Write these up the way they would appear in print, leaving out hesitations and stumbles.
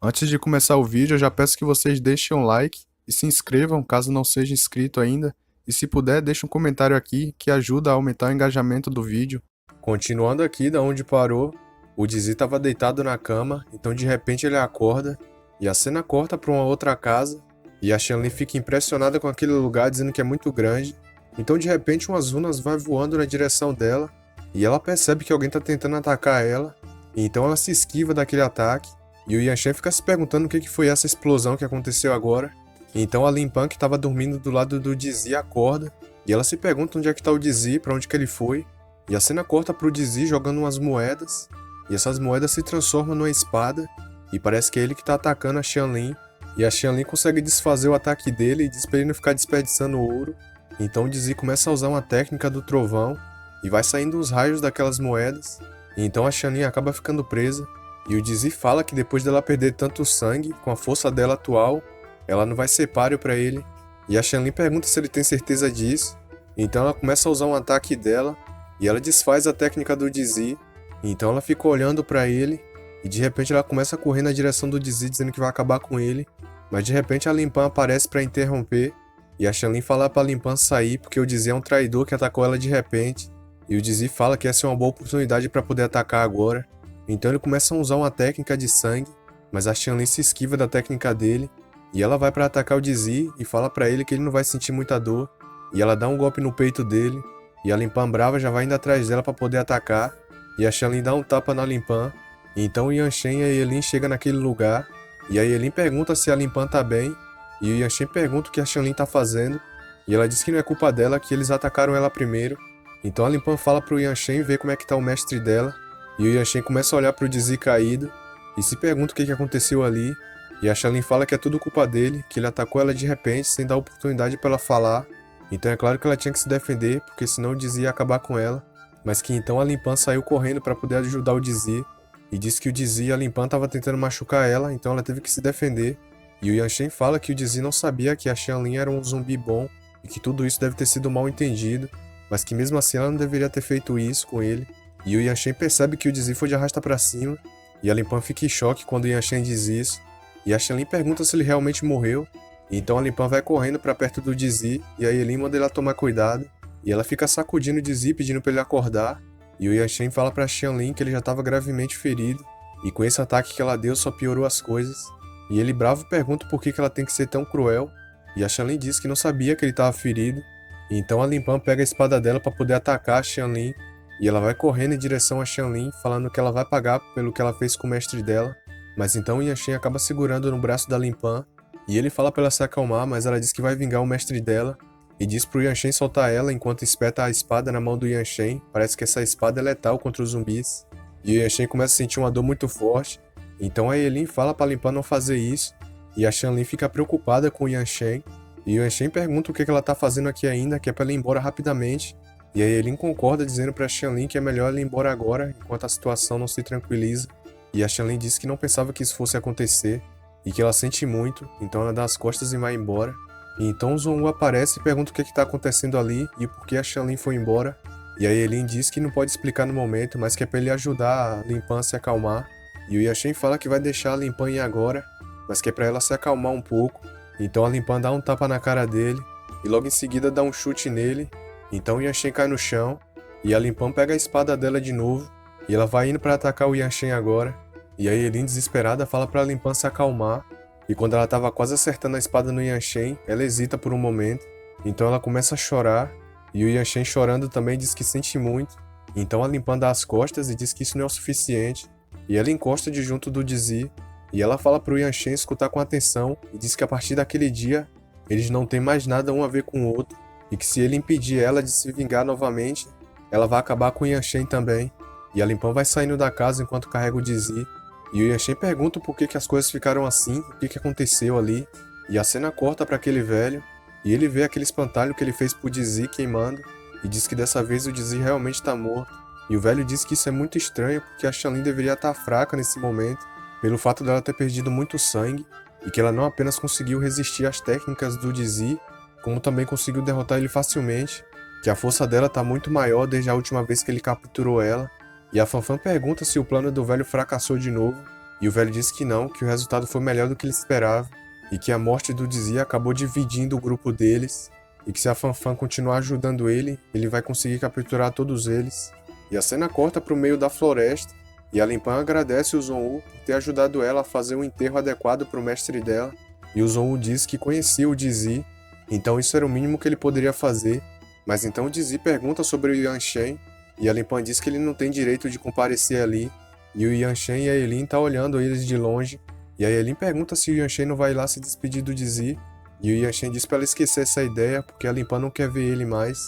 Antes de começar o vídeo, eu já peço que vocês deixem um like e se inscrevam caso não seja inscrito ainda. E se puder, deixe um comentário aqui que ajuda a aumentar o engajamento do vídeo. Continuando aqui da onde parou, o Dizzy estava deitado na cama, então de repente ele acorda e a cena corta para uma outra casa e a Shanlin fica impressionada com aquele lugar dizendo que é muito grande. Então de repente umas runas vai voando na direção dela e ela percebe que alguém está tentando atacar ela, e então ela se esquiva daquele ataque. E o Yanshen fica se perguntando o que foi essa explosão que aconteceu agora. E então a Limpan, que estava dormindo do lado do Dizzy, acorda. E ela se pergunta onde é que tá o Dizzy, pra onde que ele foi. E a cena corta pro Dizzy jogando umas moedas. E essas moedas se transformam numa espada. E parece que é ele que tá atacando a Shanlin. E a Shanlin consegue desfazer o ataque dele e diz pra ele não ficar desperdiçando ouro. Então o Dizzy começa a usar uma técnica do trovão. E vai saindo uns raios daquelas moedas. E então a Shanlin acaba ficando presa. E o Dizzy fala que depois dela perder tanto sangue, com a força dela atual, ela não vai ser páreo pra ele. E a Shanlin pergunta se ele tem certeza disso. Então ela começa a usar um ataque dela, e ela desfaz a técnica do Dizzy. Então ela fica olhando pra ele, e de repente ela começa a correr na direção do Dizzy, dizendo que vai acabar com ele. Mas de repente a Limpan aparece pra interromper, e a Shanlin fala pra Limpan sair, porque o Dizzy é um traidor que atacou ela de repente. E o Dizzy fala que essa é uma boa oportunidade pra poder atacar agora. Então ele começa a usar uma técnica de sangue, mas a Shanlin se esquiva da técnica dele, e ela vai para atacar o Dizzy e fala para ele que ele não vai sentir muita dor, e ela dá um golpe no peito dele, e a Limpan brava já vai indo atrás dela para poder atacar, e a Shanlin dá um tapa na Limpan, e então o Yanshen e a Yelin chegam naquele lugar, e a Yelin pergunta se a Limpan tá bem, e o Yanshen pergunta o que a Shanlin tá fazendo, e ela diz que não é culpa dela, que eles atacaram ela primeiro. Então a Limpan fala pro Yanshen ver como é que tá o mestre dela, e o Yanshen começa a olhar pro Dizzy caído e se pergunta o que aconteceu ali. E a Shanlin fala que é tudo culpa dele, que ele atacou ela de repente sem dar oportunidade para ela falar. Então é claro que ela tinha que se defender, porque senão o Dizzy ia acabar com ela. Mas que então a Limpan saiu correndo para poder ajudar o Dizzy. E disse que o Dizzy e a Limpan estavam tentando machucar ela, então ela teve que se defender. E o Yanshen fala que o Dizzy não sabia que a Shanlin era um zumbi bom e que tudo isso deve ter sido mal entendido, mas que mesmo assim ela não deveria ter feito isso com ele. E o Yanshen percebe que o Dizzy foi de arrasta pra cima, e a Limpan fica em choque quando o Yanshen diz isso, e a Shanlin pergunta se ele realmente morreu, e então a Limpan vai correndo pra perto do Dizzy, e a Yelin manda ela tomar cuidado, e ela fica sacudindo o Dizzy pedindo pra ele acordar, e o Yanshen fala pra Shanlin que ele já estava gravemente ferido, e com esse ataque que ela deu só piorou as coisas, e ele bravo pergunta por que ela tem que ser tão cruel, e a Shanlin diz que não sabia que ele estava ferido, e então a Limpan pega a espada dela pra poder atacar a Shanlin, e ela vai correndo em direção a Shanlin, falando que ela vai pagar pelo que ela fez com o mestre dela. Mas então o Yanshen acaba segurando no braço da Limpan, e ele fala pra ela se acalmar, mas ela diz que vai vingar o mestre dela, e diz pro Yanshen soltar ela enquanto espeta a espada na mão do Yanshen. Parece que essa espada é letal contra os zumbis. E o Yanshen começa a sentir uma dor muito forte, então a Yelin fala pra Limpan não fazer isso, e a Shanlin fica preocupada com o Yanshen, e o Yanshen pergunta o que ela tá fazendo aqui ainda, que é pra ela ir embora rapidamente. E aí Yelin concorda dizendo pra Shanlin que é melhor ela ir embora agora, enquanto a situação não se tranquiliza. E a Shanlin diz que não pensava que isso fosse acontecer, e que ela sente muito, então ela dá as costas e vai embora. E então o Zhongwu aparece e pergunta o que está acontecendo ali e por que a Shanlin foi embora. E a Yelin diz que não pode explicar no momento, mas que é pra ele ajudar a Limpan a se acalmar. E o Yanshen fala que vai deixar a Limpan ir agora, mas que é pra ela se acalmar um pouco. Então a Limpan dá um tapa na cara dele, e logo em seguida dá um chute nele. Então o Yanshen cai no chão, e a Limpan pega a espada dela de novo, e ela vai indo para atacar o Yanshen agora. E a Yelin, desesperada, fala pra Limpan se acalmar, e quando ela estava quase acertando a espada no Yanshen, ela hesita por um momento, então ela começa a chorar, e o Yanshen chorando também diz que sente muito. Então a Limpan dá as costas e diz que isso não é o suficiente, e ela encosta de junto do Dizzy, e ela fala pro Yanshen escutar com atenção, e diz que a partir daquele dia, eles não têm mais nada um a ver com o outro, e que se ele impedir ela de se vingar novamente, ela vai acabar com o Yanshen também. E a Limpan vai saindo da casa enquanto carrega o Dizzy, e o Yanshen pergunta por que as coisas ficaram assim, o que aconteceu ali, e a cena corta para aquele velho, e ele vê aquele espantalho que ele fez pro Dizzy queimando, e diz que dessa vez o Dizzy realmente tá morto. E o velho diz que isso é muito estranho, porque a Shanlin deveria estar fraca nesse momento, pelo fato dela ter perdido muito sangue, e que ela não apenas conseguiu resistir às técnicas do Dizzy, como também conseguiu derrotar ele facilmente, que a força dela tá muito maior desde a última vez que ele capturou ela. E a Fanfan pergunta se o plano do velho fracassou de novo, E o velho disse que não, que o resultado foi melhor do que ele esperava, e que a morte do Dizzy acabou dividindo o grupo deles, e que se a Fanfan continuar ajudando ele, ele vai conseguir capturar todos eles. E a cena corta para o meio da floresta, e a Limpam agradece o Zon-U por ter ajudado ela a fazer um enterro adequado para o mestre dela, e o Zon-U diz que conhecia o Dizzy, então isso era o mínimo que ele poderia fazer. Mas então o Dizzy pergunta sobre o Yanchen, e a Limpam diz que ele não tem direito de comparecer ali, e o Yanchen e a Elin tá olhando eles de longe, e a Elin pergunta se o Yanchen não vai lá se despedir do Dizzy, e o Yanchen diz para ela esquecer essa ideia porque a Limpam não quer ver ele mais,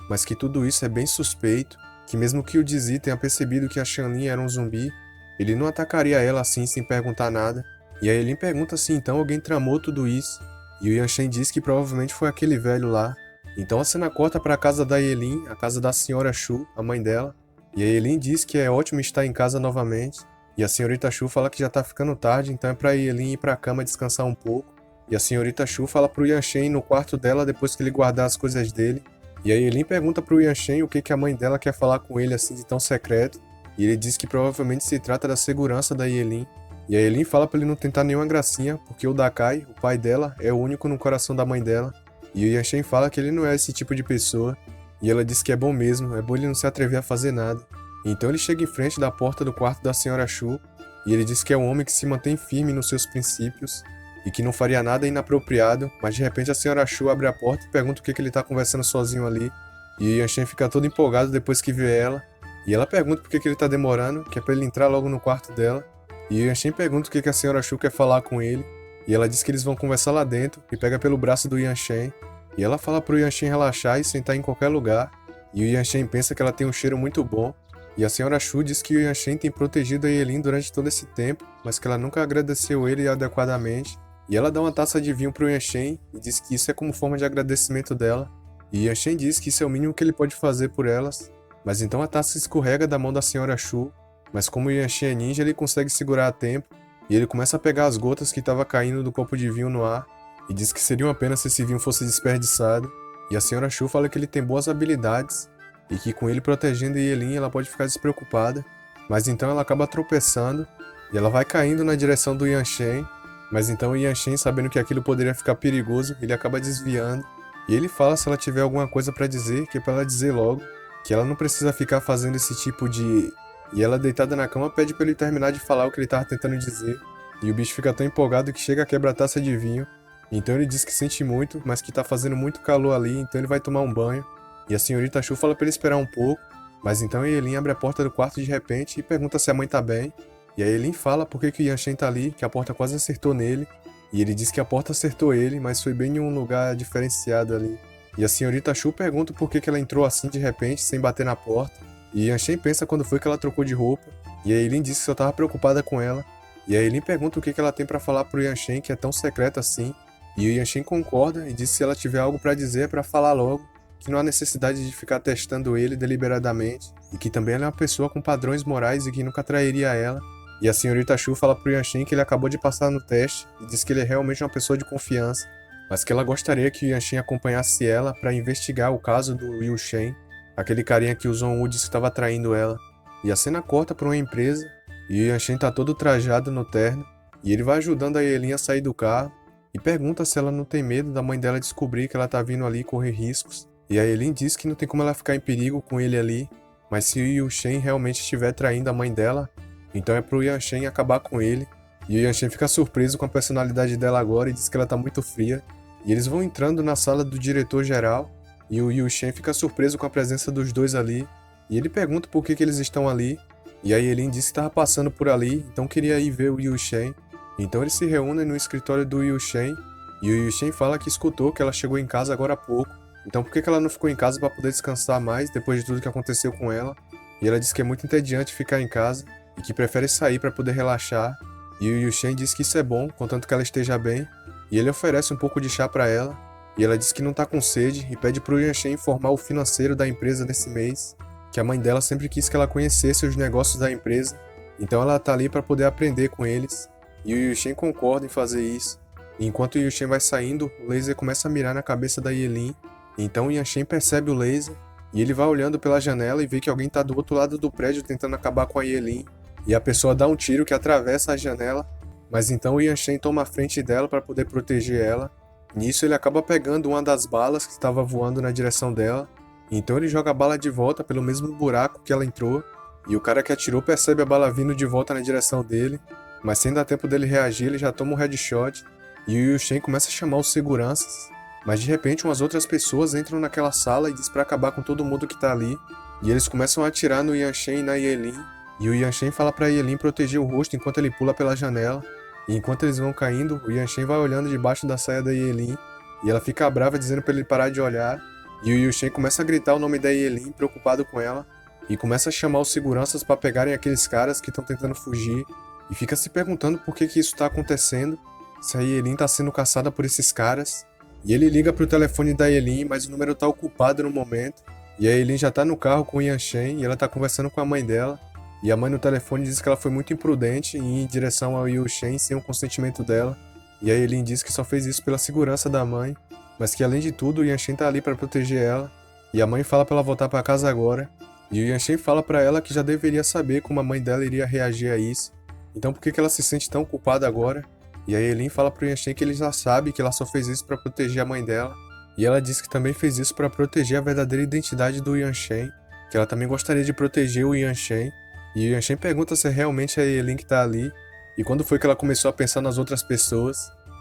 mas que tudo isso é bem suspeito, que mesmo que o Dizzy tenha percebido que a Shanlin era um zumbi, ele não atacaria ela assim sem perguntar nada, e a Elin pergunta se então alguém tramou tudo isso, e o Yanchen diz que provavelmente foi aquele velho lá. Então a cena corta para a casa da Elin, a casa da senhora Shu, a mãe dela, e a Elin diz que é ótimo estar em casa novamente, e a senhorita Shu fala que já tá ficando tarde, então é pra Elin ir pra cama descansar um pouco, e a senhorita Shu fala pro Yanchen ir no quarto dela depois que ele guardar as coisas dele, e a Elin pergunta pro Yanchen o que a mãe dela quer falar com ele assim de tão secreto, e ele diz que provavelmente se trata da segurança da Elin, e a Elin fala pra ele não tentar nenhuma gracinha, porque o Dakai, o pai dela, é o único no coração da mãe dela, e o Yanchen fala que ele não é esse tipo de pessoa, e ela diz que é bom mesmo, é bom ele não se atrever a fazer nada. Então ele chega em frente da porta do quarto da senhora Shu, e ele diz que é um homem que se mantém firme nos seus princípios, e que não faria nada inapropriado, mas de repente a senhora Shu abre a porta e pergunta o que ele tá conversando sozinho ali, e o Yanchen fica todo empolgado depois que vê ela, e ela pergunta por que ele tá demorando, que é pra ele entrar logo no quarto dela, e o Yanchen pergunta o que a senhora Shu quer falar com ele, e ela diz que eles vão conversar lá dentro, e pega pelo braço do Yanchen, e ela fala pro Yanchen relaxar e sentar em qualquer lugar, e o Yanchen pensa que ela tem um cheiro muito bom, e a senhora Shu diz que o Yanchen tem protegido a Elin durante todo esse tempo, mas que ela nunca agradeceu ele adequadamente, e ela dá uma taça de vinho pro Yanchen e diz que isso é como forma de agradecimento dela, e Yanchen diz que isso é o mínimo que ele pode fazer por elas, mas então a taça escorrega da mão da senhora Shu, mas como o Yanchen é ninja ele consegue segurar a tempo, e ele começa a pegar as gotas que estavam caindo do copo de vinho no ar, e diz que seria uma pena se esse vinho fosse desperdiçado, e a senhora Shu fala que ele tem boas habilidades, e que com ele protegendo a Elin ela pode ficar despreocupada, mas então ela acaba tropeçando, e ela vai caindo na direção do Yanchen, mas então o Yanchen, sabendo que aquilo poderia ficar perigoso, ele acaba desviando, e ele fala se ela tiver alguma coisa pra dizer, que é pra ela dizer logo, que ela não precisa ficar fazendo esse tipo de... E ela deitada na cama pede pra ele terminar de falar o que ele tava tentando dizer, e o bicho fica tão empolgado que chega a quebrar a taça de vinho, então ele diz que sente muito, mas que tá fazendo muito calor ali, então ele vai tomar um banho, e a senhorita Shu fala pra ele esperar um pouco, mas então a Elin abre a porta do quarto de repente e pergunta se a mãe tá bem, e a Elin fala por que o Yanchen tá ali, que a porta quase acertou nele, e ele diz que a porta acertou ele, mas foi bem em um lugar diferenciado ali. E a senhorita Shu pergunta por que ela entrou assim de repente, sem bater na porta, e Yanchen pensa quando foi que ela trocou de roupa, e a Elin diz que só tava preocupada com ela, e a Elin pergunta o que ela tem pra falar pro Yanchen que é tão secreto assim, e o Yanchen concorda e diz que se ela tiver algo pra dizer é pra falar logo, que não há necessidade de ficar testando ele deliberadamente, e que também ela é uma pessoa com padrões morais e que nunca trairia ela. E a senhorita Shu fala pro Yanchen que ele acabou de passar no teste e diz que ele é realmente uma pessoa de confiança, mas que ela gostaria que o Yanchen acompanhasse ela para investigar o caso do Yu Shen, aquele carinha que o Zon-U disse que estava traindo ela. E a cena corta para uma empresa, e o Yanchen tá todo trajado no terno, e ele vai ajudando a Elin a sair do carro, e pergunta se ela não tem medo da mãe dela descobrir que ela tá vindo ali correr riscos. E a Elin diz que não tem como ela ficar em perigo com ele ali, mas se o Yu Shen realmente estiver traindo a mãe dela, então é pro Yanchen acabar com ele. E o Yanchen fica surpreso com a personalidade dela agora e diz que ela tá muito fria. E eles vão entrando na sala do diretor-geral, e o Yu Shen fica surpreso com a presença dos dois ali, e ele pergunta por que eles estão ali, e a Elin diz que estava passando por ali, então queria ir ver o Yu Shen. Então eles se reúnem no escritório do Yu Shen, e o Yu Shen fala que escutou que ela chegou em casa agora há pouco, então por que ela não ficou em casa para poder descansar mais depois de tudo que aconteceu com ela? E ela diz que é muito entediante ficar em casa, e que prefere sair para poder relaxar, e o Yu Shen diz que isso é bom, contanto que ela esteja bem, e ele oferece um pouco de chá para ela, e ela diz que não tá com sede e pede pro Yanchen informar o financeiro da empresa nesse mês, que a mãe dela sempre quis que ela conhecesse os negócios da empresa, então ela tá ali para poder aprender com eles, e o Yanchen concorda em fazer isso. E enquanto o Yanchen vai saindo, o laser começa a mirar na cabeça da Elin, então o Yanchen percebe o laser, e ele vai olhando pela janela e vê que alguém tá do outro lado do prédio tentando acabar com a Elin, e a pessoa dá um tiro que atravessa a janela, mas então o Yanshen toma a frente dela para poder proteger ela. Nisso ele acaba pegando uma das balas que estava voando na direção dela, então ele joga a bala de volta pelo mesmo buraco que ela entrou, e o cara que atirou percebe a bala vindo de volta na direção dele, mas sem dar tempo dele reagir, ele já toma um headshot, e o Yanshen começa a chamar os seguranças, mas de repente umas outras pessoas entram naquela sala e diz pra acabar com todo mundo que tá ali, e eles começam a atirar no Yanshen e na Yelin, e o Yanshen fala pra Yelin proteger o rosto enquanto ele pula pela janela, e enquanto eles vão caindo, o Yanshen vai olhando debaixo da saia da Yelin, e ela fica brava dizendo pra ele parar de olhar, e o Yanshen começa a gritar o nome da Yelin, preocupado com ela, e começa a chamar os seguranças pra pegarem aqueles caras que estão tentando fugir, e fica se perguntando por que isso tá acontecendo, se a Yelin tá sendo caçada por esses caras, e ele liga pro telefone da Yelin, mas o número tá ocupado no momento, e a Yelin já tá no carro com o Yanshen, e ela tá conversando com a mãe dela, e a mãe no telefone diz que ela foi muito imprudente em ir em direção ao Yanshen sem o consentimento dela, e a Yelin diz que só fez isso pela segurança da mãe, mas que além de tudo o Yanshen tá ali pra proteger ela, e a mãe fala pra ela voltar pra casa agora, e o Yanshen fala pra ela que já deveria saber como a mãe dela iria reagir a isso, então por que ela se sente tão culpada agora? E a Yelin fala pro Yanshen que ele já sabe que ela só fez isso pra proteger a mãe dela, e ela diz que também fez isso pra proteger a verdadeira identidade do Yanshen, que ela também gostaria de proteger o Yanshen, e o Yanshen pergunta se é realmente a Yelin que tá ali, e quando foi que ela começou a pensar nas outras pessoas,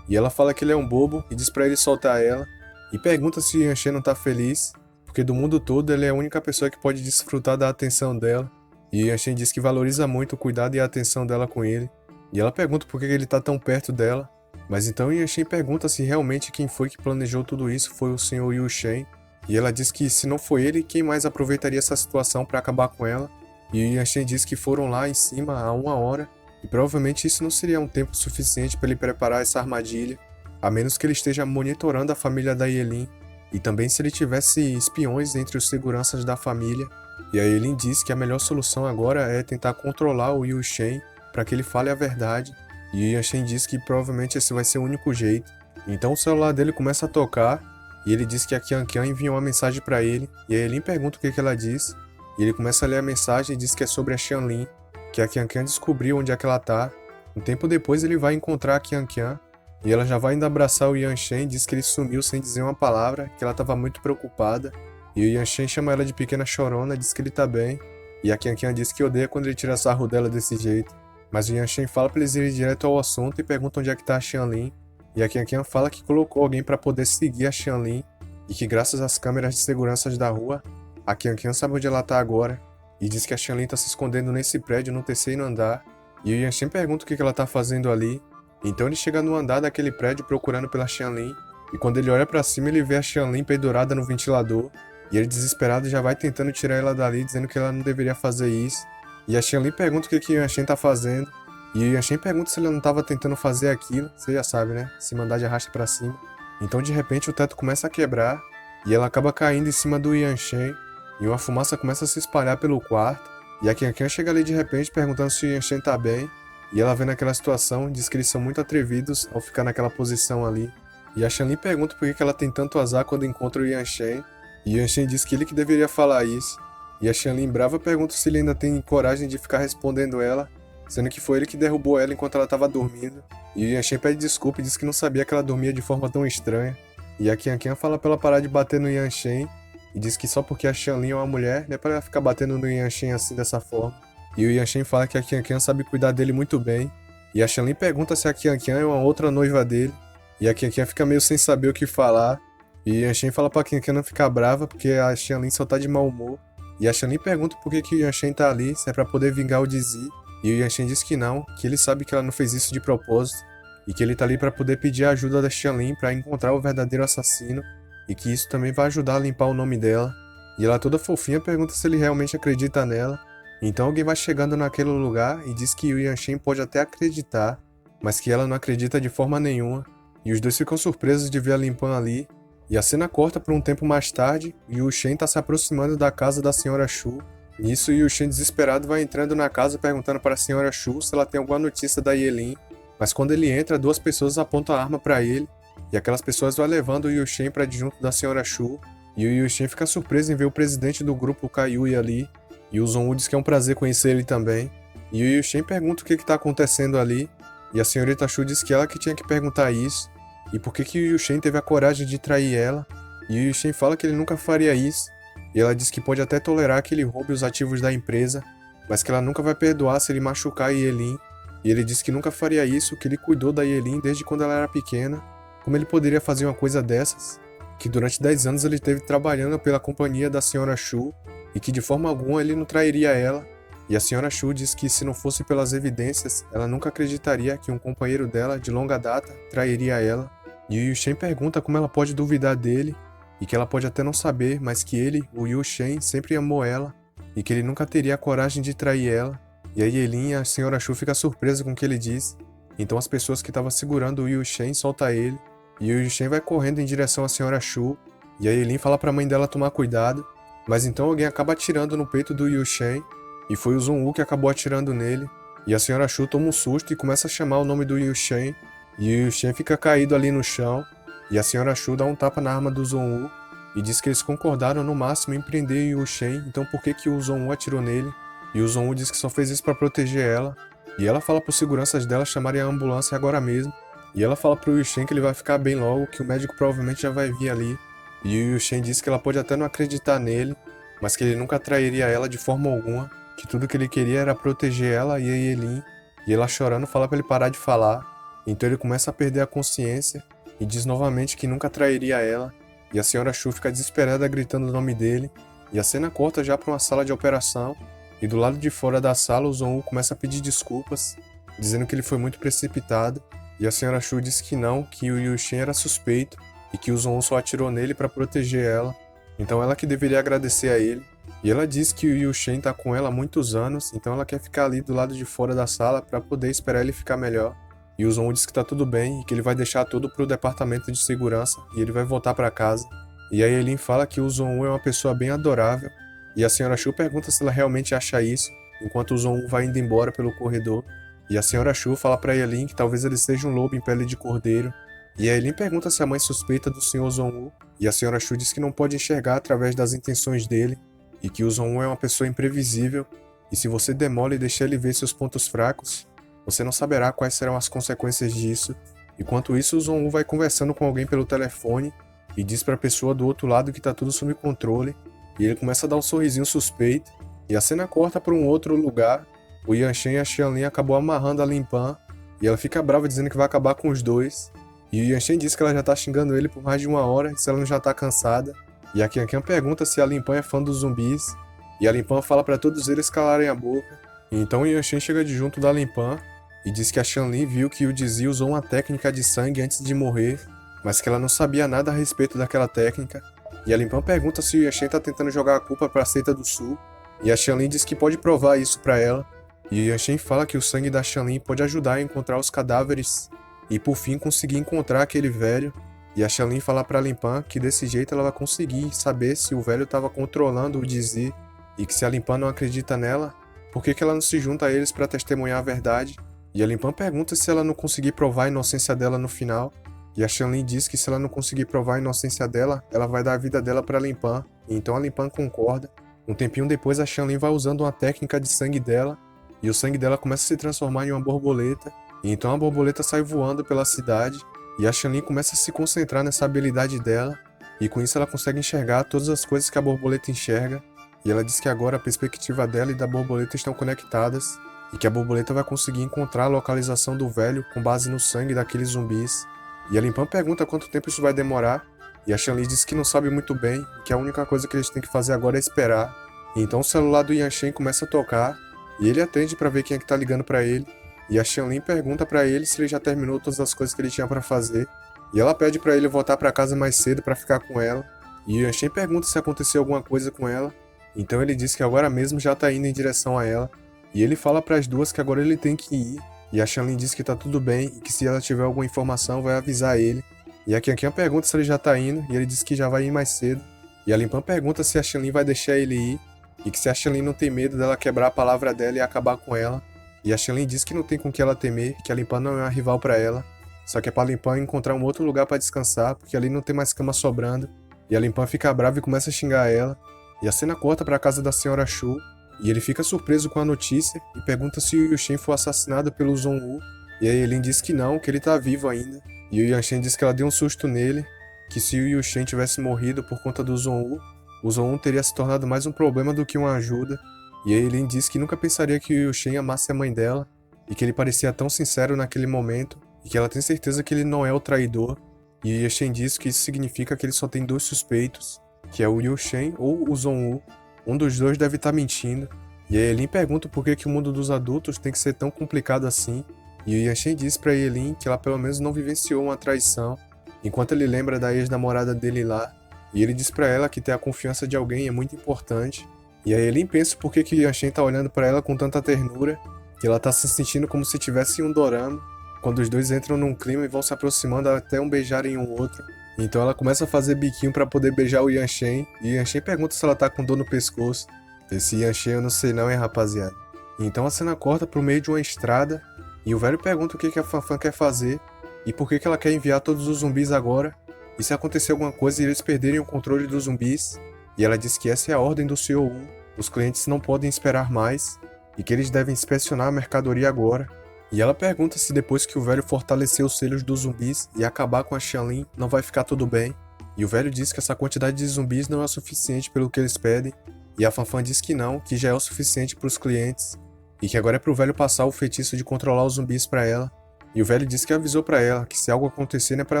e ela fala que ele é um bobo e diz pra ele soltar ela, e pergunta se o Yanshen não tá feliz, porque do mundo todo ele é a única pessoa que pode desfrutar da atenção dela, e o Yanshen diz que valoriza muito o cuidado e a atenção dela com ele, e ela pergunta por que ele tá tão perto dela, mas então o Yanshen pergunta se realmente quem foi que planejou tudo isso foi o Sr. Yanshen, e ela diz que se não foi ele, quem mais aproveitaria essa situação para acabar com ela, e o Yanshen diz que foram lá em cima há 1 hora, e provavelmente isso não seria um tempo suficiente para ele preparar essa armadilha, a menos que ele esteja monitorando a família da Yelin, e também se ele tivesse espiões entre os seguranças da família, e a Yelin diz que a melhor solução agora é tentar controlar o Yanshen, para que ele fale a verdade, e o Yanshen diz que provavelmente esse vai ser o único jeito. Então o celular dele começa a tocar, e ele diz que a Qian Qian enviou uma mensagem para ele, e a Yelin pergunta o que ela diz, e ele começa a ler a mensagem e diz que é sobre a Xianlin, que a Qian Qian descobriu onde é que ela tá. Um tempo depois ele vai encontrar a Qian Qian, e ela já vai indo abraçar o Yanshen e diz que ele sumiu sem dizer uma palavra, que ela estava muito preocupada, e o Yanshen chama ela de pequena chorona, diz que ele tá bem, e a Qian Qian diz que odeia quando ele tira sarro dela desse jeito. Mas o Yanshen fala pra eles irem direto ao assunto e pergunta onde é que tá a Xianlin, e a Qian Qian fala que colocou alguém para poder seguir a Xianlin, e que graças às câmeras de segurança da rua, a Qian Qian sabe onde ela tá agora, e diz que a Xianlin tá se escondendo nesse prédio no 3º andar, e o Yanshen pergunta o que ela tá fazendo ali, então ele chega no andar daquele prédio procurando pela Xianlin, e quando ele olha pra cima ele vê a Xianlin pendurada no ventilador, e ele desesperado já vai tentando tirar ela dali, dizendo que ela não deveria fazer isso. E a Xianlin pergunta o que o Yanshen tá fazendo, e o Yanshen pergunta se ele não tava tentando fazer aquilo, você já sabe, né? Se mandar de arrasta pra cima. Então de repente o teto começa a quebrar, e ela acaba caindo em cima do Yanshen, e uma fumaça começa a se espalhar pelo quarto, e a Qian Qian chega ali de repente perguntando se o Yanshen tá bem, e ela vendo aquela situação diz que eles são muito atrevidos ao ficar naquela posição ali. E a Xianlin pergunta por que ela tem tanto azar quando encontra o Yanshen, e o Yanshen diz que ele que deveria falar isso. E a Xianlin brava pergunta se ele ainda tem coragem de ficar respondendo ela, sendo que foi ele que derrubou ela enquanto ela estava dormindo. E o Yanshen pede desculpa e diz que não sabia que ela dormia de forma tão estranha. E a Qian Qian fala pra ela parar de bater no Yanshen, e diz que só porque a Xianlin é uma mulher, não é pra ela ficar batendo no Yanshen assim dessa forma. E o Yanshen fala que a Qian Qian sabe cuidar dele muito bem. E a Xianlin pergunta se a Qian Qian é uma outra noiva dele, e a Qian Qian fica meio sem saber o que falar. E o Yanshen fala pra Qian Qian não ficar brava, porque a Xianlin só tá de mau humor. E a Xianlin pergunta por que o Yanshen tá ali, se é pra poder vingar o Dizzy. E o Yanshen diz que não, que ele sabe que ela não fez isso de propósito, e que ele tá ali pra poder pedir a ajuda da Xianlin pra encontrar o verdadeiro assassino, e que isso também vai ajudar a limpar o nome dela. E ela toda fofinha pergunta se ele realmente acredita nela. Então alguém vai chegando naquele lugar e diz que o Yanshen pode até acreditar, mas que ela não acredita de forma nenhuma, e os dois ficam surpresos de ver a Limpam ali. E a cena corta por um tempo mais tarde, e o Shen tá se aproximando da casa da Sra. Shu. Nisso, o Shen desesperado vai entrando na casa perguntando para a Sra. Shu se ela tem alguma notícia da Yelin, mas quando ele entra, 2 pessoas apontam a arma para ele, e aquelas pessoas vão levando o Yushen para adjunto da Sra. Shu, e o Yushen fica surpreso em ver o presidente do grupo Kaiui ali, e o Zonwoo diz que é um prazer conhecer ele também. E o Yushen pergunta o que está acontecendo ali, e a senhorita Shu diz que ela que tinha que perguntar isso, e por que o Yushen teve a coragem de trair ela, e o Yushen fala que ele nunca faria isso, e ela diz que pode até tolerar que ele roube os ativos da empresa, mas que ela nunca vai perdoar se ele machucar a Yelin, e ele diz que nunca faria isso, que ele cuidou da Yelin desde quando ela era pequena, como ele poderia fazer uma coisa dessas, que durante 10 anos ele esteve trabalhando pela companhia da senhora Shu, e que de forma alguma ele não trairia ela, e a senhora Shu diz que se não fosse pelas evidências, ela nunca acreditaria que um companheiro dela de longa data trairia ela. E o Yushen pergunta como ela pode duvidar dele, e que ela pode até não saber, mas que ele, o Yushen, sempre amou ela, e que ele nunca teria a coragem de trair ela. E a Yelin e a senhora Shu fica surpresa com o que ele diz. Então as pessoas que estavam segurando o Yushen soltam ele, e o Yushen vai correndo em direção à senhora Shu, e a Yelin fala pra mãe dela tomar cuidado, mas então alguém acaba atirando no peito do Yushen, e foi o Zong-Woo que acabou atirando nele, e a senhora Shu toma um susto e começa a chamar o nome do Yushen, e o Yushen fica caído ali no chão, e a senhora Shu dá um tapa na arma do Zong-Woo, e diz que eles concordaram no máximo em prender o Yushen, então por que o Zong-Woo atirou nele? E o Zong-Woo diz que só fez isso pra proteger ela, e ela fala pros seguranças dela chamarem a ambulância agora mesmo, e ela fala pro Yushen que ele vai ficar bem logo, que o médico provavelmente já vai vir ali, e o Yushen diz que ela pode até não acreditar nele, mas que ele nunca trairia ela de forma alguma, que tudo que ele queria era proteger ela e a Yelin, e ela chorando fala pra ele parar de falar, então ele começa a perder a consciência, e diz novamente que nunca trairia ela, e a senhora Shu fica desesperada gritando o nome dele, e a cena corta já pra uma sala de operação, e do lado de fora da sala o Zong-Woo começa a pedir desculpas, dizendo que ele foi muito precipitado, e a senhora Shu diz que não, que o Yushen era suspeito, e que o Zong-Woo só atirou nele pra proteger ela, então ela que deveria agradecer a ele. E ela diz que o Yushen tá com ela há muitos anos, então ela quer ficar ali do lado de fora da sala para poder esperar ele ficar melhor. E o Zong diz que tá tudo bem e que ele vai deixar tudo pro departamento de segurança e ele vai voltar para casa. E a Yelin fala que o Zong é uma pessoa bem adorável, e a senhora Shu pergunta se ela realmente acha isso, enquanto o Zong vai indo embora pelo corredor. E a senhora Shu fala para Yelin que talvez ele seja um lobo em pele de cordeiro. E a Yelin pergunta se a mãe suspeita do Sr. Zong-Woo, e a senhora Shu diz que não pode enxergar através das intenções dele, e que o Zong-Woo é uma pessoa imprevisível, e se você demola e deixar ele ver seus pontos fracos, você não saberá quais serão as consequências disso. Enquanto isso, o Zong-Woo vai conversando com alguém pelo telefone, e diz para a pessoa do outro lado que tá tudo sob controle, e ele começa a dar um sorrisinho suspeito, e a cena corta para um outro lugar. O Yanshen e a Xianlin acabou amarrando a Lin Pan, e ela fica brava dizendo que vai acabar com os dois, e o Yanshen diz que ela já tá xingando ele por mais de 1 hora, se ela não já tá cansada. E a Qian pergunta se a Lin Pan é fã dos zumbis, e a Lin Pan fala para todos eles calarem a boca. E então o Yanshen chega de junto da Lin Pan e diz que a Xianlin viu que o Dizzy usou uma técnica de sangue antes de morrer, mas que ela não sabia nada a respeito daquela técnica. E a Lin Pan pergunta se o Yanshen tá tentando jogar a culpa pra Seita do Sul, e a Xianlin diz que pode provar isso pra ela. E o Yanshen fala que o sangue da Xianlin pode ajudar a encontrar os cadáveres e por fim conseguir encontrar aquele velho. E a Xianlin fala pra Lin Pan que desse jeito ela vai conseguir saber se o velho estava controlando o Dizzy, e que se a Lin Pan não acredita nela, por que ela não se junta a eles para testemunhar a verdade? E a Lin Pan pergunta se ela não conseguir provar a inocência dela no final, e a Xianlin diz que se ela não conseguir provar a inocência dela, ela vai dar a vida dela pra Lin Pan, e então a Lin Pan concorda. Um tempinho depois a Xianlin vai usando uma técnica de sangue dela, e o sangue dela começa a se transformar em uma borboleta, e então a borboleta sai voando pela cidade, e a Xianlin começa a se concentrar nessa habilidade dela, e com isso ela consegue enxergar todas as coisas que a borboleta enxerga, e ela diz que agora a perspectiva dela e da borboleta estão conectadas, e que a borboleta vai conseguir encontrar a localização do velho com base no sangue daqueles zumbis. E a Lin Pan pergunta quanto tempo isso vai demorar, e a Xianlin diz que não sabe muito bem, e que a única coisa que eles têm que fazer agora é esperar. E então o celular do Yanshen começa a tocar, e ele atende para ver quem é que tá ligando para ele. E a Xianlin pergunta pra ele se ele já terminou todas as coisas que ele tinha pra fazer. E ela pede pra ele voltar pra casa mais cedo pra ficar com ela. E o Yanshen pergunta se aconteceu alguma coisa com ela. Então ele diz que agora mesmo já tá indo em direção a ela. E ele fala pras duas que agora ele tem que ir. E a Xianlin diz que tá tudo bem e que se ela tiver alguma informação vai avisar ele. E a Qian pergunta se ele já tá indo e ele diz que já vai ir mais cedo. E a Lin Pan pergunta se a Xianlin vai deixar ele ir. E que se a Xianlin não tem medo dela quebrar a palavra dela e acabar com ela. E a Xianlin diz que não tem com que ela temer, que a Lin Pan não é uma rival pra ela, só que é pra Lin Pan encontrar um outro lugar pra descansar, porque ali não tem mais cama sobrando. E a Lin Pan fica brava e começa a xingar ela. E a cena corta pra casa da senhora Shu, E ele fica surpreso com a notícia e pergunta se o Yushen foi assassinado pelo Zhong-Wu. E a Eileen diz que não, que ele tá vivo ainda. E o Yanshen diz que ela deu um susto nele, que se o Yushen tivesse morrido por conta do Zhong-Wu, o Zhong-Wu teria se tornado mais um problema do que uma ajuda. E a Eileen diz que nunca pensaria que o Yushen amasse a mãe dela, e que ele parecia tão sincero naquele momento, e que ela tem certeza que ele não é o traidor. E o Yushen diz que isso significa que ele só tem dois suspeitos, que é o Yushen ou o Zhong-Wu. Um dos dois deve estar mentindo. E a Eileen pergunta por que o mundo dos adultos tem que ser tão complicado assim. E o Yanshen diz pra Eileen que ela pelo menos não vivenciou uma traição, enquanto ele lembra da ex-namorada dele lá. E ele diz pra ela que ter a confiança de alguém é muito importante. E a Eileen pensa por que o Yanshen tá olhando pra ela com tanta ternura, que ela tá se sentindo como se tivesse em um dorama, quando os dois entram num clima e vão se aproximando até um beijarem um outro. Então ela começa a fazer biquinho pra poder beijar o Yanshen, e o Yanshen pergunta se ela tá com dor no pescoço. Esse Yanshen eu não sei não, hein, rapaziada. Então a cena corta pro meio de uma estrada, e o velho pergunta o que a Fanfan quer fazer, e por que ela quer enviar todos os zumbis agora, e se acontecer alguma coisa e eles perderem o controle dos zumbis. E ela diz que essa é a ordem do Sr. 1, os clientes não podem esperar mais, e que eles devem inspecionar a mercadoria agora. E ela pergunta se depois que o velho fortalecer os selos dos zumbis e acabar com a Xianlin, não vai ficar tudo bem. E o velho diz que essa quantidade de zumbis não é suficiente pelo que eles pedem, e a Fanfan diz que não, que já é o suficiente para os clientes, e que agora é pro velho passar o feitiço de controlar os zumbis pra ela. E o velho diz que avisou pra ela que se algo acontecer não é pra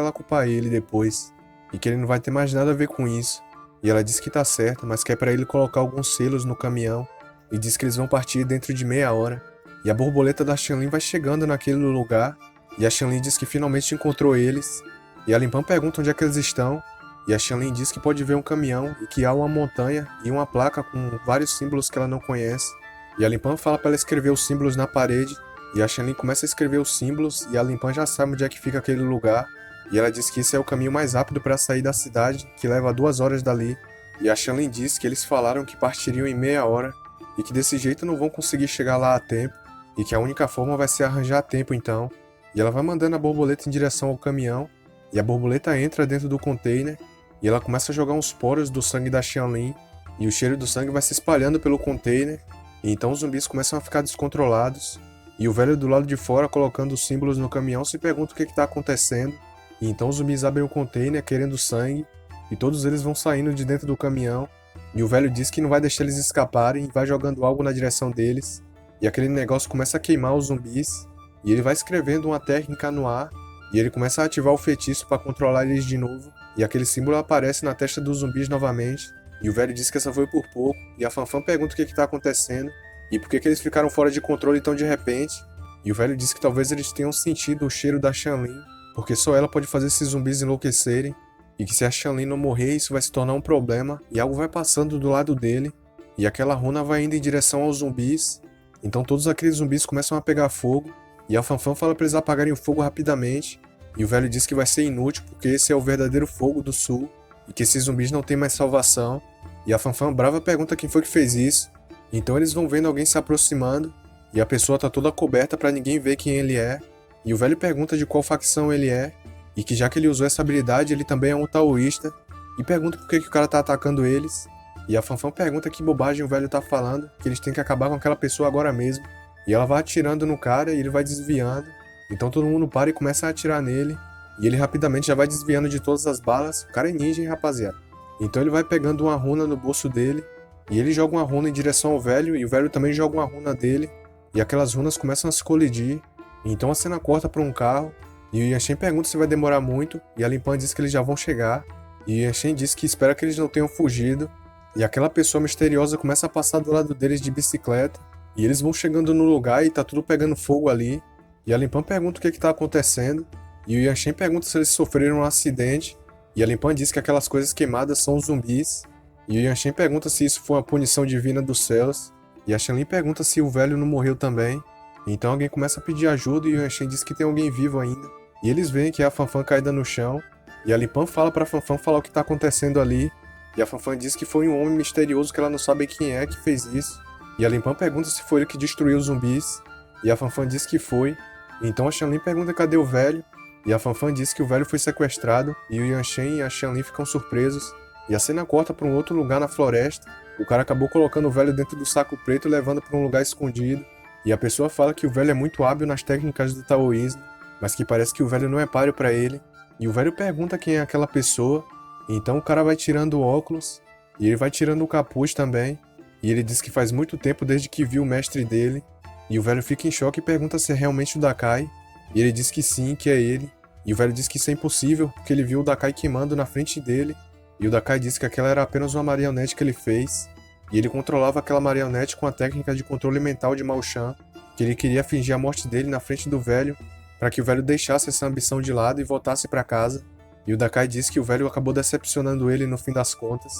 ela culpar ele depois, e que ele não vai ter mais nada a ver com isso. E ela diz que tá certa, mas que é pra ele colocar alguns selos no caminhão, e diz que eles vão partir dentro de meia hora. E a borboleta da Xianlin vai chegando naquele lugar, e a Xianlin diz que finalmente encontrou eles, e a Limpam pergunta onde é que eles estão, e a Xianlin diz que pode ver um caminhão e que há uma montanha e uma placa com vários símbolos que ela não conhece. E a Limpam fala pra ela escrever os símbolos na parede, e a Xianlin começa a escrever os símbolos, e a Limpam já sabe onde é que fica aquele lugar, e ela diz que esse é o caminho mais rápido para sair da cidade, que leva 2 horas dali. E a Xianlin diz que eles falaram que partiriam em meia hora, e que desse jeito não vão conseguir chegar lá a tempo, e que a única forma vai ser arranjar tempo então. E ela vai mandando a borboleta em direção ao caminhão, e a borboleta entra dentro do container, e ela começa a jogar uns poros do sangue da Xianlin, e o cheiro do sangue vai se espalhando pelo container, e então os zumbis começam a ficar descontrolados, e o velho do lado de fora colocando os símbolos no caminhão se pergunta o que está acontecendo, e então os zumbis abrem o container querendo sangue, e todos eles vão saindo de dentro do caminhão, e o velho diz que não vai deixar eles escaparem e vai jogando algo na direção deles, e aquele negócio começa a queimar os zumbis, e ele vai escrevendo uma técnica no ar, e ele começa a ativar o feitiço para controlar eles de novo, e aquele símbolo aparece na testa dos zumbis novamente, e o velho diz que essa foi por pouco, e a Fanfan pergunta o que está acontecendo, e por que eles ficaram fora de controle tão de repente, e o velho diz que talvez eles tenham sentido o cheiro da Xianlin, porque só ela pode fazer esses zumbis enlouquecerem, e que se a Xianlin não morrer isso vai se tornar um problema, e algo vai passando do lado dele, e aquela runa vai indo em direção aos zumbis, então todos aqueles zumbis começam a pegar fogo, e a Fanfan fala para eles apagarem o fogo rapidamente, e o velho diz que vai ser inútil porque esse é o verdadeiro fogo do sul, e que esses zumbis não têm mais salvação, e a Fanfan brava pergunta quem foi que fez isso, então eles vão vendo alguém se aproximando, e a pessoa tá toda coberta para ninguém ver quem ele é, e o velho pergunta de qual facção ele é, e que já que ele usou essa habilidade ele também é um taoísta, e pergunta por que o cara tá atacando eles, e a Fanfan pergunta que bobagem o velho tá falando, que eles têm que acabar com aquela pessoa agora mesmo, e ela vai atirando no cara e ele vai desviando, então todo mundo para e começa a atirar nele, e ele rapidamente já vai desviando de todas as balas. O cara é ninja, hein, rapaziada. Então ele vai pegando uma runa no bolso dele, e ele joga uma runa em direção ao velho, e o velho também joga uma runa dele, e aquelas runas começam a se colidir, então a cena corta para um carro, e o Yanshen pergunta se vai demorar muito, e a Limpam diz que eles já vão chegar, e o Yanshen diz que espera que eles não tenham fugido, e aquela pessoa misteriosa começa a passar do lado deles de bicicleta, e eles vão chegando no lugar e tá tudo pegando fogo ali, e a Limpam pergunta o que tá acontecendo, e o Yanshen pergunta se eles sofreram um acidente, e a Limpam diz que aquelas coisas queimadas são os zumbis, e o Yanshen pergunta se isso foi uma punição divina dos céus, e a Xianlin pergunta se o velho não morreu também, então alguém começa a pedir ajuda e o Yanshen diz que tem alguém vivo ainda, e eles veem que é a Fanfan caída no chão, e a Limpam fala pra Fanfan falar o que tá acontecendo ali, e a Fanfan diz que foi um homem misterioso que ela não sabe quem é que fez isso, e a Limpam pergunta se foi ele que destruiu os zumbis, e a Fanfan diz que foi, então a Xianlin pergunta cadê o velho, e a Fanfan diz que o velho foi sequestrado, e o Yanshen e a Xianlin ficam surpresos, e a cena corta para um outro lugar na floresta, o cara acabou colocando o velho dentro do saco preto e levando para um lugar escondido. E a pessoa fala que o velho é muito hábil nas técnicas do taoísmo, mas que parece que o velho não é páreo para ele. E o velho pergunta quem é aquela pessoa, e então o cara vai tirando o óculos, e ele vai tirando o capuz também, e ele diz que faz muito tempo desde que viu o mestre dele, e o velho fica em choque e pergunta se é realmente o Dakai, e ele diz que sim, que é ele, e o velho diz que isso é impossível, porque ele viu o Dakai queimando na frente dele, e o Dakai disse que aquela era apenas uma marionete que ele fez, e ele controlava aquela marionete com a técnica de controle mental de Mao Shan, que ele queria fingir a morte dele na frente do velho, para que o velho deixasse essa ambição de lado e voltasse para casa. E o Dakai disse que o velho acabou decepcionando ele no fim das contas,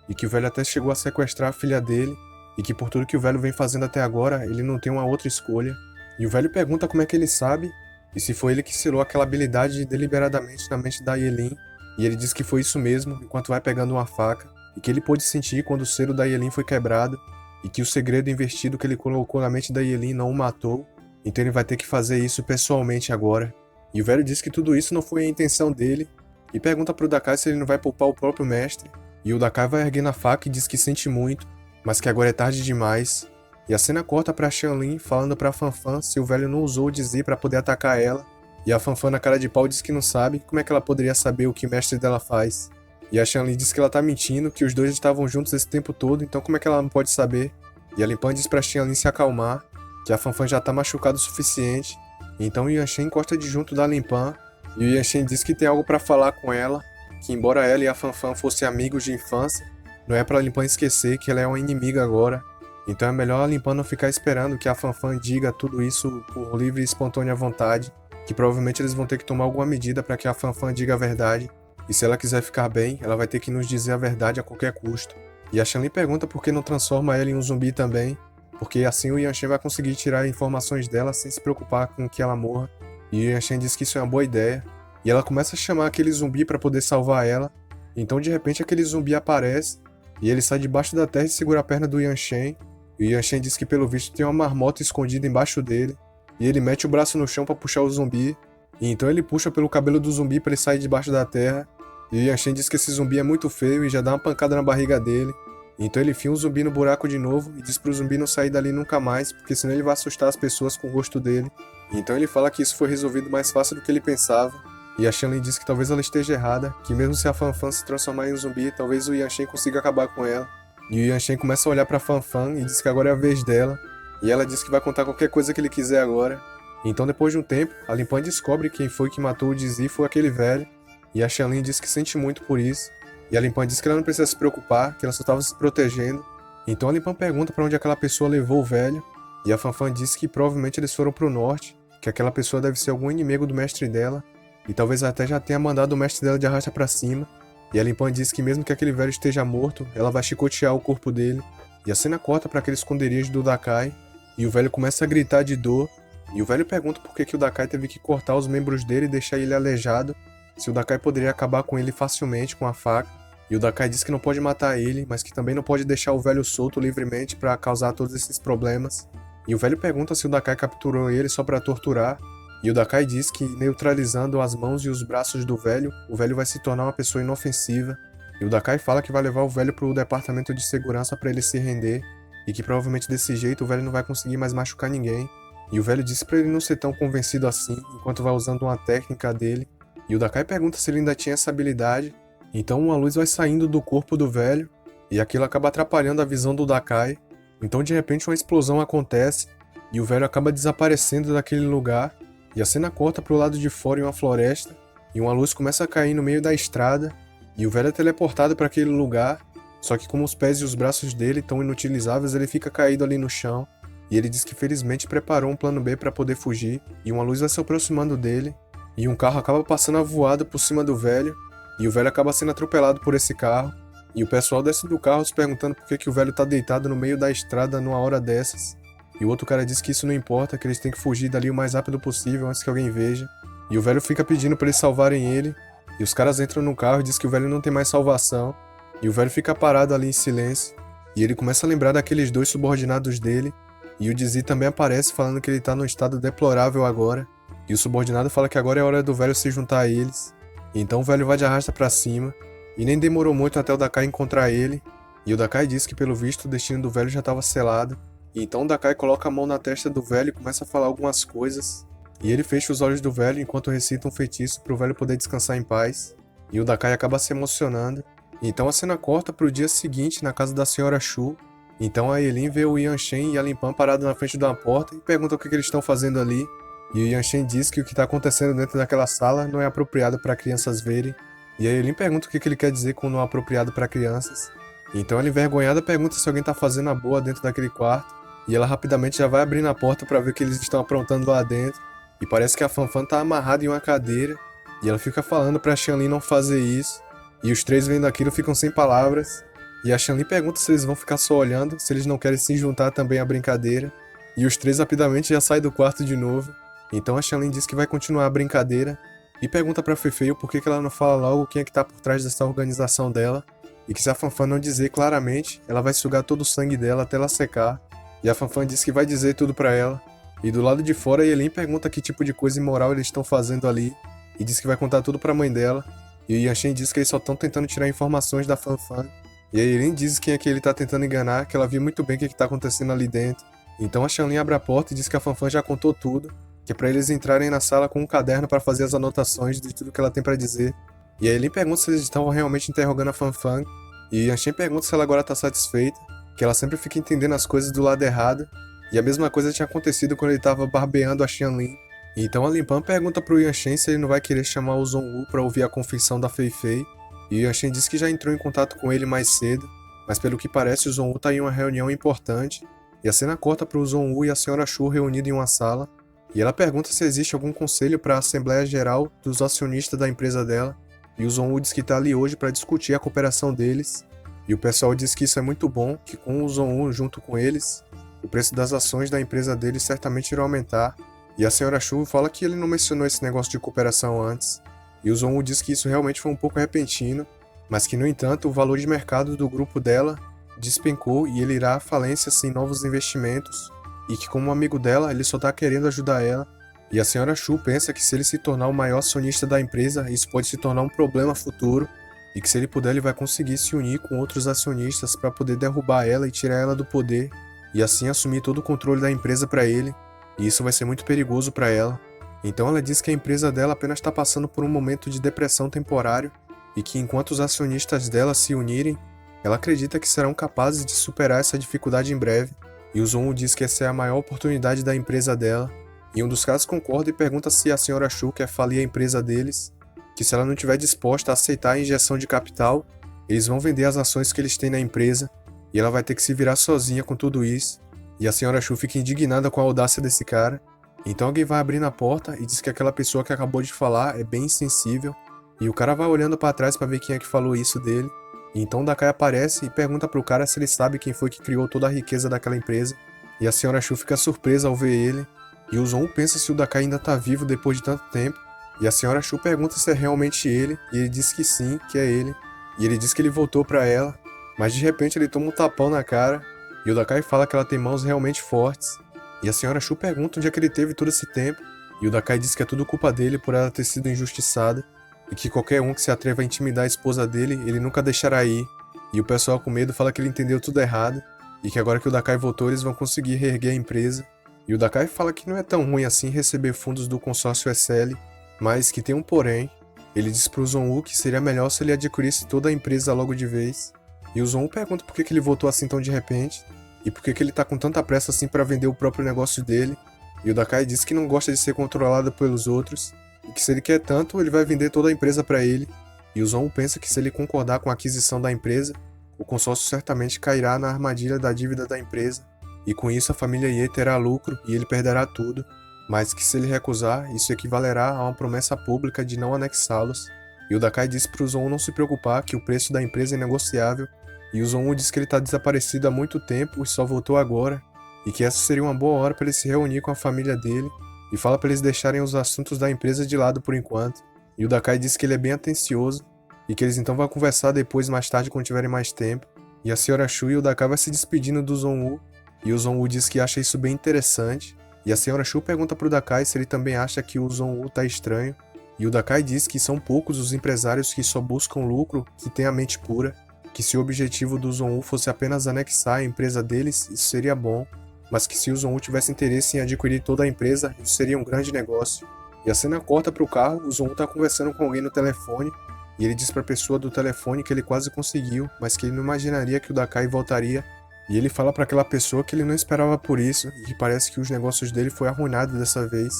e que o velho até chegou a sequestrar a filha dele, e que por tudo que o velho vem fazendo até agora, ele não tem uma outra escolha. E o velho pergunta como é que ele sabe, e se foi ele que selou aquela habilidade deliberadamente na mente da Yelin, e ele diz que foi isso mesmo, enquanto vai pegando uma faca, e que ele pôde sentir quando o selo da Yelin foi quebrado, e que o segredo investido que ele colocou na mente da Yelin não o matou, então ele vai ter que fazer isso pessoalmente agora. E o velho diz que tudo isso não foi a intenção dele, e pergunta pro Dakai se ele não vai poupar o próprio mestre, e o Dakai vai erguendo a faca e diz que sente muito, mas que agora é tarde demais. E a cena corta pra Xianlin falando pra Fanfan se o velho não usou o Dizi pra poder atacar ela, e a Fanfan na cara de pau diz que não sabe, como é que ela poderia saber o que o mestre dela faz? E a Xianlin diz que ela tá mentindo, que os dois estavam juntos esse tempo todo, então como é que ela não pode saber? E a Linpan diz pra Xianlin se acalmar, que a Fanfan já tá machucada o suficiente, então o Yanshen encosta de junto da Linpan, e o Yanshen diz que tem algo pra falar com ela, que embora ela e a Fanfan fossem amigos de infância, não é pra Linpan esquecer que ela é uma inimiga agora, então é melhor a Linpan não ficar esperando que a Fanfan diga tudo isso por livre e espontânea vontade, que provavelmente eles vão ter que tomar alguma medida pra que a Fanfan diga a verdade, e se ela quiser ficar bem, ela vai ter que nos dizer a verdade a qualquer custo. E a Xianlin pergunta por que não transforma ela em um zumbi também, porque assim o Yanshen vai conseguir tirar informações dela sem se preocupar com que ela morra. E o Yanshen diz que isso é uma boa ideia, e ela começa a chamar aquele zumbi para poder salvar ela. Então de repente aquele zumbi aparece, e ele sai debaixo da terra e segura a perna do Yanshen, e o Yanshen diz que pelo visto tem uma marmota escondida embaixo dele, e ele mete o braço no chão para puxar o zumbi, e então ele puxa pelo cabelo do zumbi para ele sair debaixo da terra, e o Yanshen diz que esse zumbi é muito feio e já dá uma pancada na barriga dele. Então ele enfia um zumbi no buraco de novo e diz pro zumbi não sair dali nunca mais, porque senão ele vai assustar as pessoas com o rosto dele. Então ele fala que isso foi resolvido mais fácil do que ele pensava. E a Xianlin diz que talvez ela esteja errada, que mesmo se a Fanfan se transformar em um zumbi, talvez o Yanshen consiga acabar com ela. E o Yanshen começa a olhar pra Fanfan e diz que agora é a vez dela. E ela diz que vai contar qualquer coisa que ele quiser agora. Então depois de um tempo, a Linpan descobre quem foi que matou o Dizi foi aquele velho. E a Xianlin diz que sente muito por isso. E a Linpan diz que ela não precisa se preocupar, que ela só estava se protegendo. Então a Linpan pergunta para onde aquela pessoa levou o velho. E a Fanfan diz que provavelmente eles foram pro norte, que aquela pessoa deve ser algum inimigo do mestre dela. E talvez até já tenha mandado o mestre dela de arrasta para cima. E a Linpan diz que mesmo que aquele velho esteja morto, ela vai chicotear o corpo dele. E a cena corta para aquele esconderijo do Dakai. E o velho começa a gritar de dor. E o velho pergunta por que o Dakai teve que cortar os membros dele e deixar ele aleijado, se o Dakai poderia acabar com ele facilmente com a faca. E o Dakai diz que não pode matar ele, mas que também não pode deixar o velho solto livremente para causar todos esses problemas. E o velho pergunta se o Dakai capturou ele só para torturar. E o Dakai diz que, neutralizando as mãos e os braços do velho, o velho vai se tornar uma pessoa inofensiva. E o Dakai fala que vai levar o velho pro departamento de segurança para ele se render, e que provavelmente desse jeito o velho não vai conseguir mais machucar ninguém. E o velho disse para ele não ser tão convencido assim, enquanto vai usando uma técnica dele. E o Dakai pergunta se ele ainda tinha essa habilidade. Então uma luz vai saindo do corpo do velho, e aquilo acaba atrapalhando a visão do Dakai. Então de repente uma explosão acontece, e o velho acaba desaparecendo daquele lugar, e a cena corta pro lado de fora em uma floresta, e uma luz começa a cair no meio da estrada, e o velho é teleportado para aquele lugar, só que como os pés e os braços dele estão inutilizáveis, ele fica caído ali no chão, e ele diz que felizmente preparou um plano B para poder fugir, e uma luz vai se aproximando dele, e um carro acaba passando a voada por cima do velho, e o velho acaba sendo atropelado por esse carro, e o pessoal desce do carro se perguntando por que o velho tá deitado no meio da estrada numa hora dessas. E o outro cara diz que isso não importa, que eles têm que fugir dali o mais rápido possível antes que alguém veja. E o velho fica pedindo pra eles salvarem ele, e os caras entram no carro e diz que o velho não tem mais salvação, e o velho fica parado ali em silêncio, e ele começa a lembrar daqueles dois subordinados dele, e o Dizi também aparece falando que ele tá num estado deplorável agora, e o subordinado fala que agora é hora do velho se juntar a eles. Então o velho vai de arrasta pra cima, e nem demorou muito até o Dakai encontrar ele, E o Dakai diz que pelo visto o destino do velho já estava selado. E então o Dakai coloca a mão na testa do velho e começa a falar algumas coisas. E ele fecha os olhos do velho enquanto recita um feitiço para o velho poder descansar em paz. E o Dakai acaba se emocionando. E então a cena corta para o dia seguinte na casa da senhora Shu. Então a Eileen vê o Yanshen e a Linpan parados na frente de uma porta e pergunta o que eles estão fazendo ali. E o Yanshen diz que o que está acontecendo dentro daquela sala não é apropriado para crianças verem. E a Eileen pergunta o que ele quer dizer com não apropriado para crianças. Então ela envergonhada pergunta se alguém tá fazendo a boa dentro daquele quarto, e ela rapidamente já vai abrindo a porta para ver o que eles estão aprontando lá dentro, e parece que a Fanfan tá amarrada em uma cadeira, e ela fica falando pra Xianlin não fazer isso, e os três vendo aquilo ficam sem palavras, e a Xianlin pergunta se eles vão ficar só olhando, se eles não querem se juntar também à brincadeira, e os três rapidamente já saem do quarto de novo. Então a Xianlin diz que vai continuar a brincadeira, e pergunta pra Feifei por que ela não fala logo quem é que tá por trás dessa organização dela, e que se a Fanfan não dizer claramente, ela vai sugar todo o sangue dela até ela secar. E a Fanfan diz que vai dizer tudo pra ela. E do lado de fora, a Eileen pergunta que tipo de coisa imoral eles estão fazendo ali, e diz que vai contar tudo pra mãe dela. E o Yanshen diz que eles só estão tentando tirar informações da Fanfan. E a Eileen diz quem é que ele tá tentando enganar, que ela viu muito bem o que tá acontecendo ali dentro. Então a Xianlin abre a porta e diz que a Fanfan já contou tudo, que é pra eles entrarem na sala com um caderno pra fazer as anotações de tudo que ela tem pra dizer. E a Eileen pergunta se eles estavam realmente interrogando a Fanfan, e Yanshen pergunta se ela agora tá satisfeita, que ela sempre fica entendendo as coisas do lado errado, e a mesma coisa tinha acontecido quando ele tava barbeando a Xianlin. Então a Linpan pergunta pro Yanshen se ele não vai querer chamar o Zhong-Wu pra ouvir a confissão da Feifei, e o Yanshen diz que já entrou em contato com ele mais cedo, mas pelo que parece o Zhong-Wu tá em uma reunião importante, e a cena corta pro Zhong-Wu e a senhora Shu reunidos em uma sala, e ela pergunta se existe algum conselho para a Assembleia Geral dos acionistas da empresa dela, e o Zhong-Wu diz que tá ali hoje para discutir a cooperação deles, e o pessoal diz que isso é muito bom, que com o Zhong-Wu junto com eles, o preço das ações da empresa deles certamente irá aumentar, e a senhora Shu fala que ele não mencionou esse negócio de cooperação antes, e o Zhong-Wu diz que isso realmente foi um pouco repentino, mas que no entanto o valor de mercado do grupo dela despencou e ele irá à falência sem novos investimentos, e que como amigo dela ele só tá querendo ajudar ela. E a senhora Shu pensa que se ele se tornar o maior acionista da empresa, isso pode se tornar um problema futuro, e que se ele puder ele vai conseguir se unir com outros acionistas para poder derrubar ela e tirar ela do poder, e assim assumir todo o controle da empresa para ele, e isso vai ser muito perigoso para ela. Então ela diz que a empresa dela apenas está passando por um momento de depressão temporário, e que enquanto os acionistas dela se unirem, ela acredita que serão capazes de superar essa dificuldade em breve, e o Zhong diz que essa é a maior oportunidade da empresa dela, e um dos caras concorda e pergunta se a senhora Shu quer falir a empresa deles, que se ela não estiver disposta a aceitar a injeção de capital, eles vão vender as ações que eles têm na empresa, e ela vai ter que se virar sozinha com tudo isso, e a senhora Shu fica indignada com a audácia desse cara. Então alguém vai abrindo a porta e diz que aquela pessoa que acabou de falar é bem insensível, e o cara vai olhando para trás para ver quem é que falou isso dele, e então o Dakai aparece e pergunta pro cara se ele sabe quem foi que criou toda a riqueza daquela empresa, e a senhora Shu fica surpresa ao ver ele, e o Zhong pensa se o Dakai ainda tá vivo depois de tanto tempo, e a senhora Shu pergunta se é realmente ele, e ele diz que sim, que é ele, e ele diz que ele voltou pra ela, mas de repente ele toma um tapão na cara, e o Dakai fala que ela tem mãos realmente fortes, e a senhora Shu pergunta onde é que ele teve todo esse tempo, e o Dakai diz que é tudo culpa dele por ela ter sido injustiçada, e que qualquer um que se atreva a intimidar a esposa dele, ele nunca deixará ir, e o pessoal com medo fala que ele entendeu tudo errado, e que agora que o Dakai voltou eles vão conseguir reerguer a empresa, e o Dakai fala que não é tão ruim assim receber fundos do consórcio SL, mas que tem um porém. Ele diz pro Zhong que seria melhor se ele adquirisse toda a empresa logo de vez, e o Zhong pergunta por que ele voltou assim tão de repente, e por que ele tá com tanta pressa assim para vender o próprio negócio dele, e o Dakai diz que não gosta de ser controlado pelos outros, e que se ele quer tanto, ele vai vender toda a empresa para ele, e o Zhong pensa que se ele concordar com a aquisição da empresa, o consórcio certamente cairá na armadilha da dívida da empresa, e com isso a família Ye terá lucro e ele perderá tudo, mas que se ele recusar, isso equivalerá a uma promessa pública de não anexá-los, e o Dakai diz pro Zhong não se preocupar que o preço da empresa é negociável, e o Zhong diz que ele está desaparecido há muito tempo e só voltou agora, e que essa seria uma boa hora para ele se reunir com a família dele, e fala para eles deixarem os assuntos da empresa de lado por enquanto, e o Dakai diz que ele é bem atencioso, e que eles então vão conversar depois mais tarde quando tiverem mais tempo, e a senhora Shu e o Dakai vai se despedindo do Zhong, e o Zhong diz que acha isso bem interessante, e a senhora Shu pergunta pro Dakai se ele também acha que o Zhong tá estranho, e o Dakai diz que são poucos os empresários que só buscam lucro que têm a mente pura, que se o objetivo do Zon-Woo fosse apenas anexar a empresa deles, isso seria bom, mas que se o Zon-Woo tivesse interesse em adquirir toda a empresa, isso seria um grande negócio. E a cena corta para o carro, o Zon-Woo tá conversando com alguém no telefone, e ele diz para a pessoa do telefone que ele quase conseguiu, mas que ele não imaginaria que o Dakai voltaria. E ele fala para aquela pessoa que ele não esperava por isso, e que parece que os negócios dele foi arruinado dessa vez.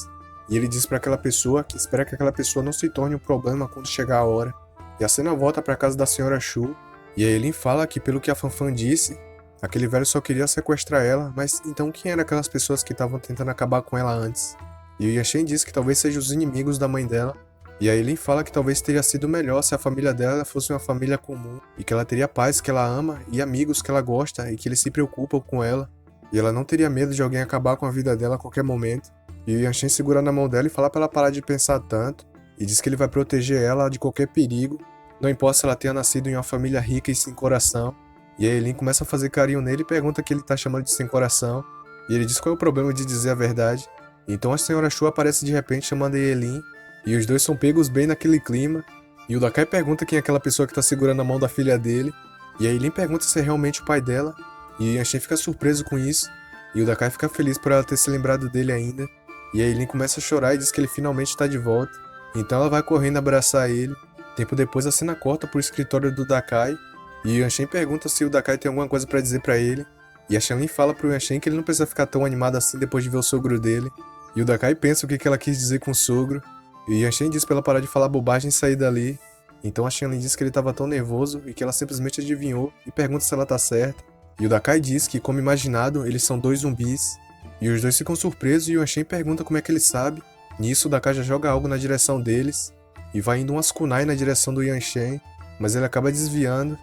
E ele diz para aquela pessoa que espera que aquela pessoa não se torne um problema quando chegar a hora. E a cena volta para casa da senhora Shu, e a Eileen fala que pelo que a Fanfan disse, aquele velho só queria sequestrar ela, mas então quem eram aquelas pessoas que estavam tentando acabar com ela antes? E o Yanshen diz que talvez sejam os inimigos da mãe dela, e a Eileen fala que talvez teria sido melhor se a família dela fosse uma família comum, e que ela teria pais que ela ama e amigos que ela gosta e que eles se preocupam com ela, e ela não teria medo de alguém acabar com a vida dela a qualquer momento. E o Yanshen segura na mão dela e fala para ela parar de pensar tanto, e diz que ele vai proteger ela de qualquer perigo, não importa se ela tenha nascido em uma família rica e sem coração. E a Eileen começa a fazer carinho nele e pergunta que ele tá chamando de sem coração, e ele diz qual é o problema de dizer a verdade. Então a senhora Shu aparece de repente chamando a Eileen, e os dois são pegos bem naquele clima, e o Dakai pergunta quem é aquela pessoa que tá segurando a mão da filha dele, e a Eileen pergunta se é realmente o pai dela, e o Yanshen fica surpreso com isso, e o Dakai fica feliz por ela ter se lembrado dele ainda, e a Eileen começa a chorar e diz que ele finalmente tá de volta, então ela vai correndo abraçar ele. Tempo depois a cena corta pro escritório do Dakai, e o Yanshen pergunta se o Dakai tem alguma coisa pra dizer pra ele, e a Shanlin fala pro Yanshen que ele não precisa ficar tão animado assim depois de ver o sogro dele, e o Dakai pensa o que ela quis dizer com o sogro, e o Yanshen diz pra ela parar de falar bobagem e sair dali. Então a Shanlin diz que ele tava tão nervoso e que ela simplesmente adivinhou e pergunta se ela tá certa, e o Dakai diz que, como imaginado, eles são dois zumbis, e os dois ficam surpresos e o Yanshen pergunta como é que ele sabe. Nisso o Dakai já joga algo na direção deles, e vai indo umas kunai na direção do Yanshen, mas ele acaba desviando,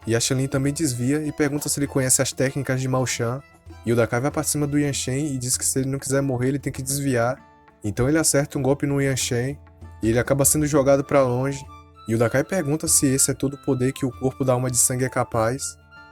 e a Shanlin também desvia e pergunta se ele conhece as técnicas de Mao Shan, e o Dakai vai pra cima do Yanshen e diz que se ele não quiser morrer ele tem que desviar, então ele acerta um golpe no Yanshen, e ele acaba sendo jogado pra longe, e o Dakai pergunta se esse é todo o poder que o corpo da alma de sangue é capaz,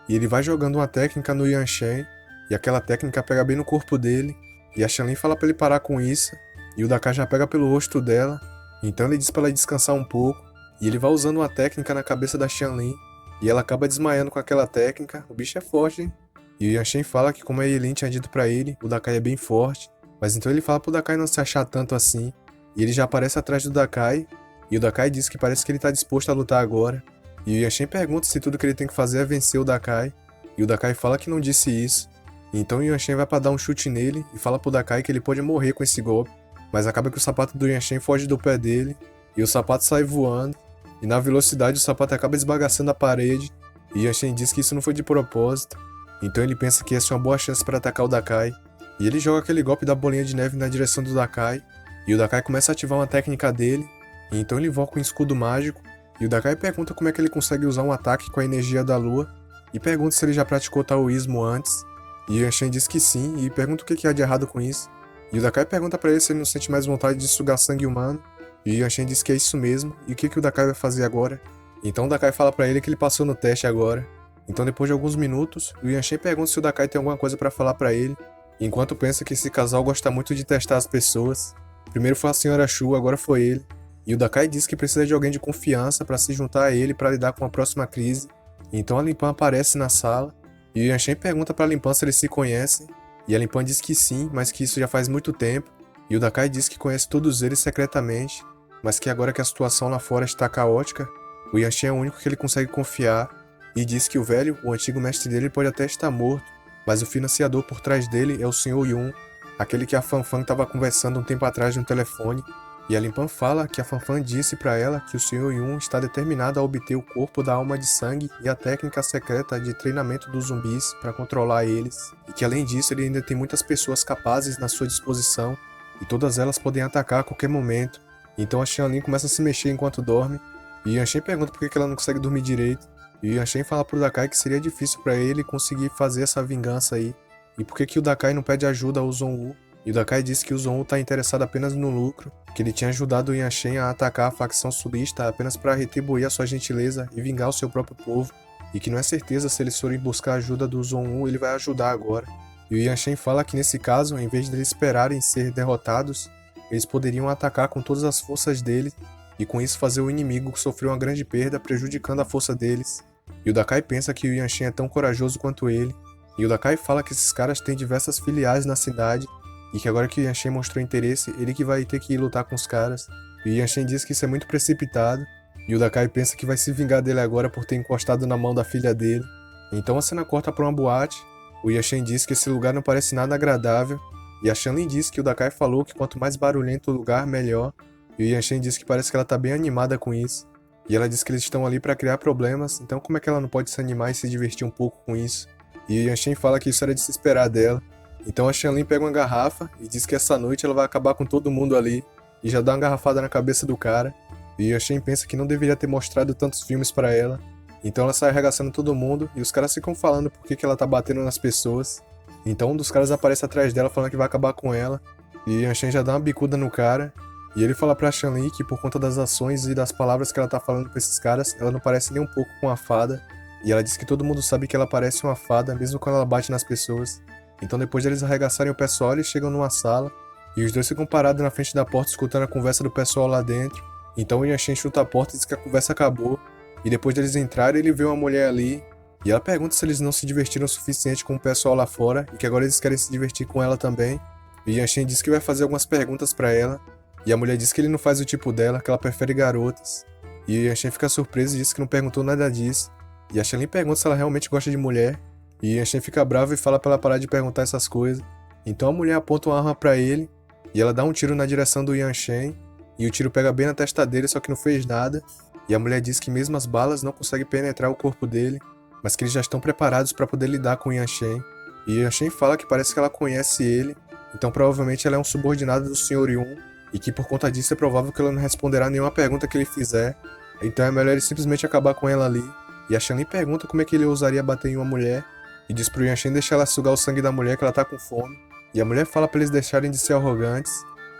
e ele vai jogando uma técnica no Yanshen, e aquela técnica pega bem no corpo dele, e a Shanlin fala pra ele parar com isso, e o Dakai já pega pelo rosto dela, então ele diz pra ela descansar um pouco, e ele vai usando uma técnica na cabeça da Shanlin, e ela acaba desmaiando com aquela técnica. O bicho é forte, hein? E o Yanshen fala que como a Eileen tinha dito pra ele, o Dakai é bem forte, mas então ele fala pro Dakai não se achar tanto assim, e ele já aparece atrás do Dakai, e o Dakai diz que parece que ele tá disposto a lutar agora, e o Yanshen pergunta se tudo que ele tem que fazer é vencer o Dakai, e o Dakai fala que não disse isso, então o Yanshen vai pra dar um chute nele, e fala pro Dakai que ele pode morrer com esse golpe, mas acaba que o sapato do Yanshen foge do pé dele, e o sapato sai voando, e na velocidade o sapato acaba esbagaçando a parede, e Yanshen diz que isso não foi de propósito, então ele pensa que essa é uma boa chance para atacar o Dakai, e ele joga aquele golpe da bolinha de neve na direção do Dakai, e o Dakai começa a ativar uma técnica dele, e então ele invoca um escudo mágico, e o Dakai pergunta como é que ele consegue usar um ataque com a energia da lua, e pergunta se ele já praticou taoísmo antes, e Yanshen diz que sim, e pergunta o que há de errado com isso, e o Dakai pergunta pra ele se ele não sente mais vontade de sugar sangue humano, e o Yanshen diz que é isso mesmo, e o que o Dakai vai fazer agora? Então o Dakai fala pra ele que ele passou no teste agora. Então depois de alguns minutos, o Yanshen pergunta se o Dakai tem alguma coisa pra falar pra ele, enquanto pensa que esse casal gosta muito de testar as pessoas. Primeiro foi a senhora Shu, agora foi ele, e o Dakai diz que precisa de alguém de confiança pra se juntar a ele pra lidar com a próxima crise. Então a Limpan aparece na sala, e o Yanshen pergunta pra Limpan se eles se conhecem, e a Limpan diz que sim, mas que isso já faz muito tempo, e o Dakai diz que conhece todos eles secretamente, mas que agora que a situação lá fora está caótica, o Yanshen é o único que ele consegue confiar, e diz que o velho, o antigo mestre dele, pode até estar morto, mas o financiador por trás dele é o Sr. Yun, aquele que a Fanfan estava conversando um tempo atrás no telefone, e a Limpan fala que a Fanfan disse para ela que o Sr. Yun está determinado a obter o corpo da alma de sangue e a técnica secreta de treinamento dos zumbis para controlar eles, e que além disso ele ainda tem muitas pessoas capazes na sua disposição, e todas elas podem atacar a qualquer momento. Então a Shanlin começa a se mexer enquanto dorme, e Yanshen pergunta por que ela não consegue dormir direito, e o Yanshen fala pro Dakai que seria difícil para ele conseguir fazer essa vingança aí, e por que o Dakai não pede ajuda ao Zon-Woo, e o Dakai diz que o Zon-Woo tá interessado apenas no lucro, que ele tinha ajudado o Yanshen a atacar a facção sulista apenas para retribuir a sua gentileza e vingar o seu próprio povo, e que não é certeza se eles forem buscar a ajuda do Zon-Woo ele vai ajudar agora. E o Yanshen fala que nesse caso, em vez de eles esperarem ser derrotados, eles poderiam atacar com todas as forças deles, e com isso fazer o inimigo sofrer uma grande perda, prejudicando a força deles. E o Dakai pensa que o Yanshin é tão corajoso quanto ele. E o Dakai fala que esses caras têm diversas filiais na cidade e que agora que o Yanshin mostrou interesse, ele que vai ter que ir lutar com os caras. E o Yanshin diz que isso é muito precipitado. E o Dakai pensa que vai se vingar dele agora por ter encostado na mão da filha dele. Então a cena corta pra uma boate. O Yanshin diz que esse lugar não parece nada agradável. E a Shanlin diz que o Dakai falou que quanto mais barulhento o lugar, melhor. E o Yanshin diz que parece que ela tá bem animada com isso. E ela diz que eles estão ali pra criar problemas, então como é que ela não pode se animar e se divertir um pouco com isso? E o Yanshin fala que isso era de se esperar dela. Então a Shanlin pega uma garrafa e diz que essa noite ela vai acabar com todo mundo ali. E já dá uma garrafada na cabeça do cara. E o Yanshin pensa que não deveria ter mostrado tantos filmes pra ela. Então ela sai arregaçando todo mundo e os caras ficam falando por que ela tá batendo nas pessoas. Então um dos caras aparece atrás dela falando que vai acabar com ela. E o Yanshin já dá uma bicuda no cara. E ele fala pra Shanlin que por conta das ações e das palavras que ela tá falando pra esses caras, ela não parece nem um pouco com uma fada. E ela diz que todo mundo sabe que ela parece uma fada, mesmo quando ela bate nas pessoas. Então depois de eles arregaçarem o pessoal, eles chegam numa sala. E os dois ficam parados na frente da porta escutando a conversa do pessoal lá dentro. Então o Yanshin chuta a porta e diz que a conversa acabou. E depois deles entrarem, ele vê uma mulher ali. E ela pergunta se eles não se divertiram o suficiente com o pessoal lá fora. E que agora eles querem se divertir com ela também. E o Yanshin diz que vai fazer algumas perguntas pra ela. E a mulher diz que ele não faz o tipo dela, que ela prefere garotas. E o Yanshin fica surpreso e diz que não perguntou nada disso. E a Shanlin pergunta se ela realmente gosta de mulher. E o Yanshin fica bravo e fala pra ela parar de perguntar essas coisas. Então a mulher aponta uma arma pra ele. E ela dá um tiro na direção do Yanshin. E o tiro pega bem na testa dele, só que não fez nada. E a mulher diz que mesmo as balas não conseguem penetrar o corpo dele. Mas que eles já estão preparados pra poder lidar com o Yanshin. E o Yanshin fala que parece que ela conhece ele. Então provavelmente ela é um subordinado do Sr. Yun. E que por conta disso é provável que ela não responderá nenhuma pergunta que ele fizer. Então é melhor ele simplesmente acabar com ela ali. E a Shanlin pergunta como é que ele ousaria bater em uma mulher. E diz pro Yanshin deixar ela sugar o sangue da mulher que ela tá com fome. E a mulher fala pra eles deixarem de ser arrogantes.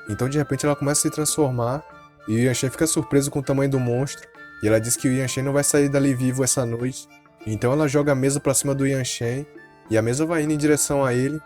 Então de repente ela começa a se transformar. E o Yanshin fica surpreso com o tamanho do monstro. E ela diz que o Yanshin não vai sair dali vivo essa noite. Então ela joga a mesa pra cima do Yanshin. E a mesa vai indo em direção a ele.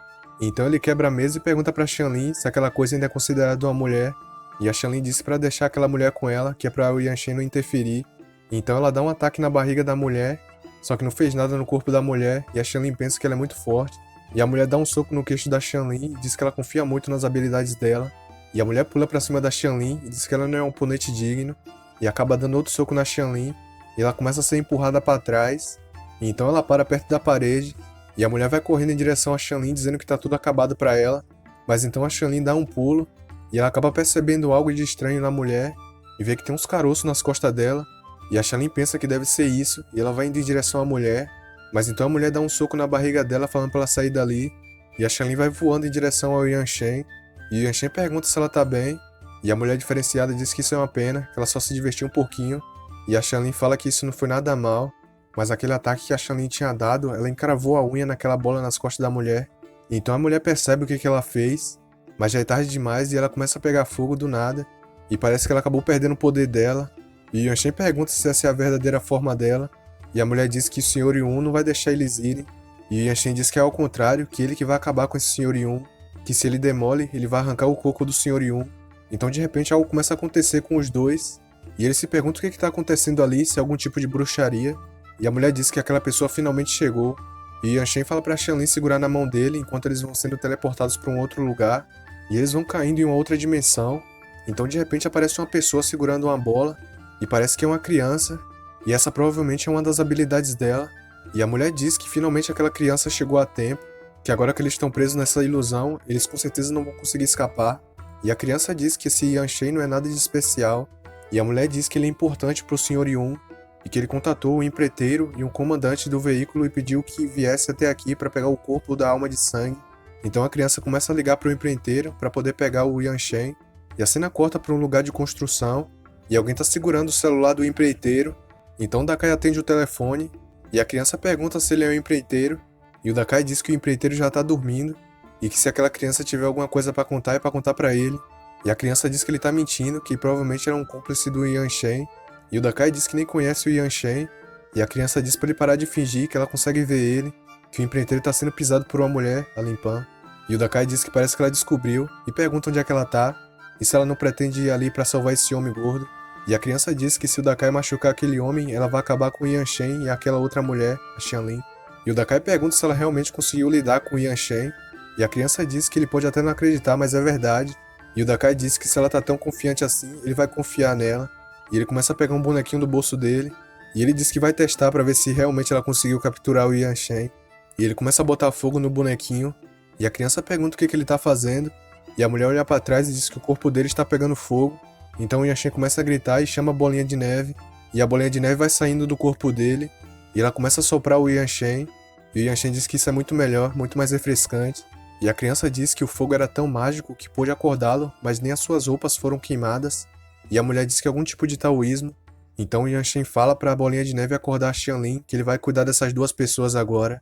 Então ele quebra a mesa e pergunta pra Shanlin se aquela coisa ainda é considerada uma mulher. E a Shanlin disse pra deixar aquela mulher com ela, que é pra o Yanshin não interferir. Então ela dá um ataque na barriga da mulher, só que não fez nada no corpo da mulher, e a Shanlin pensa que ela é muito forte. E a mulher dá um soco no queixo da Shanlin e diz que ela confia muito nas habilidades dela. E a mulher pula pra cima da Shanlin e diz que ela não é um oponente digno, e acaba dando outro soco na Shanlin, e ela começa a ser empurrada pra trás. E então ela para perto da parede, e a mulher vai correndo em direção a Shanlin dizendo que tá tudo acabado pra ela, mas então a Shanlin dá um pulo, e ela acaba percebendo algo de estranho na mulher, e vê que tem uns caroços nas costas dela, e a Shanlin pensa que deve ser isso, e ela vai indo em direção à mulher, mas então a mulher dá um soco na barriga dela falando pra ela sair dali, e a Shanlin vai voando em direção ao Yanshin, e o Yanshin pergunta se ela tá bem, e a mulher diferenciada diz que isso é uma pena, que ela só se divertiu um pouquinho, e a Shanlin fala que isso não foi nada mal, mas aquele ataque que a Shanlin tinha dado, ela encravou a unha naquela bola nas costas da mulher. Então a mulher percebe o que ela fez, mas já é tarde demais e ela começa a pegar fogo do nada. E parece que ela acabou perdendo o poder dela. E o Yanshin pergunta se essa é a verdadeira forma dela. E a mulher diz que o Sr. Yun não vai deixar eles irem. E o Yanshin diz que é ao contrário, que ele que vai acabar com esse Sr. Yun. Que se ele demole, ele vai arrancar o coco do Sr. Yun. Então de repente algo começa a acontecer com os dois. E eles se perguntam o que está acontecendo ali, se é algum tipo de bruxaria. E a mulher diz que aquela pessoa finalmente chegou. E Yanshin fala pra Shanlin segurar na mão dele enquanto eles vão sendo teleportados para um outro lugar. E eles vão caindo em uma outra dimensão. Então de repente aparece uma pessoa segurando uma bola. E parece que é uma criança. E essa provavelmente é uma das habilidades dela. E a mulher diz que finalmente aquela criança chegou a tempo. Que agora que eles estão presos nessa ilusão, eles com certeza não vão conseguir escapar. E a criança diz que esse Yanshin não é nada de especial. E a mulher diz que ele é importante pro Sr. Yun. E que ele contatou o empreiteiro e um comandante do veículo e pediu que viesse até aqui para pegar o corpo da alma de sangue. Então a criança começa a ligar para o empreiteiro para poder pegar o Yanshin. E a cena corta para um lugar de construção e alguém está segurando o celular do empreiteiro. Então o Dakai atende o telefone e a criança pergunta se ele é o empreiteiro. E o Dakai diz que o empreiteiro já está dormindo e que se aquela criança tiver alguma coisa para contar é para contar para ele. E a criança diz que ele está mentindo, que provavelmente era um cúmplice do Yanshin. E o Dakai diz que nem conhece o Yanshin, e a criança diz pra ele parar de fingir que ela consegue ver ele, que o empreiteiro tá sendo pisado por uma mulher, a Limpan. E o Dakai diz que parece que ela descobriu, e pergunta onde é que ela tá, e se ela não pretende ir ali pra salvar esse homem gordo. E a criança diz que se o Dakai machucar aquele homem, ela vai acabar com o Yanshen e aquela outra mulher, a Xianlin. E o Dakai pergunta se ela realmente conseguiu lidar com o Yanshen, e a criança diz que ele pode até não acreditar, mas é verdade. E o Dakai diz que se ela tá tão confiante assim, ele vai confiar nela. E ele começa a pegar um bonequinho do bolso dele, e ele diz que vai testar pra ver se realmente ela conseguiu capturar o Yanshen. E ele começa a botar fogo no bonequinho, e a criança pergunta o que ele tá fazendo, e a mulher olha pra trás e diz que o corpo dele está pegando fogo. Então o Yanshen começa a gritar e chama a bolinha de neve, e a bolinha de neve vai saindo do corpo dele, e ela começa a soprar o Yanshen, e o Yanshen diz que isso é muito melhor, muito mais refrescante, e a criança diz que o fogo era tão mágico que pôde acordá-lo, mas nem as suas roupas foram queimadas, e a mulher diz que é algum tipo de taoísmo. Então o Yanshen fala para a bolinha de neve acordar a Xianlin, que ele vai cuidar dessas duas pessoas agora.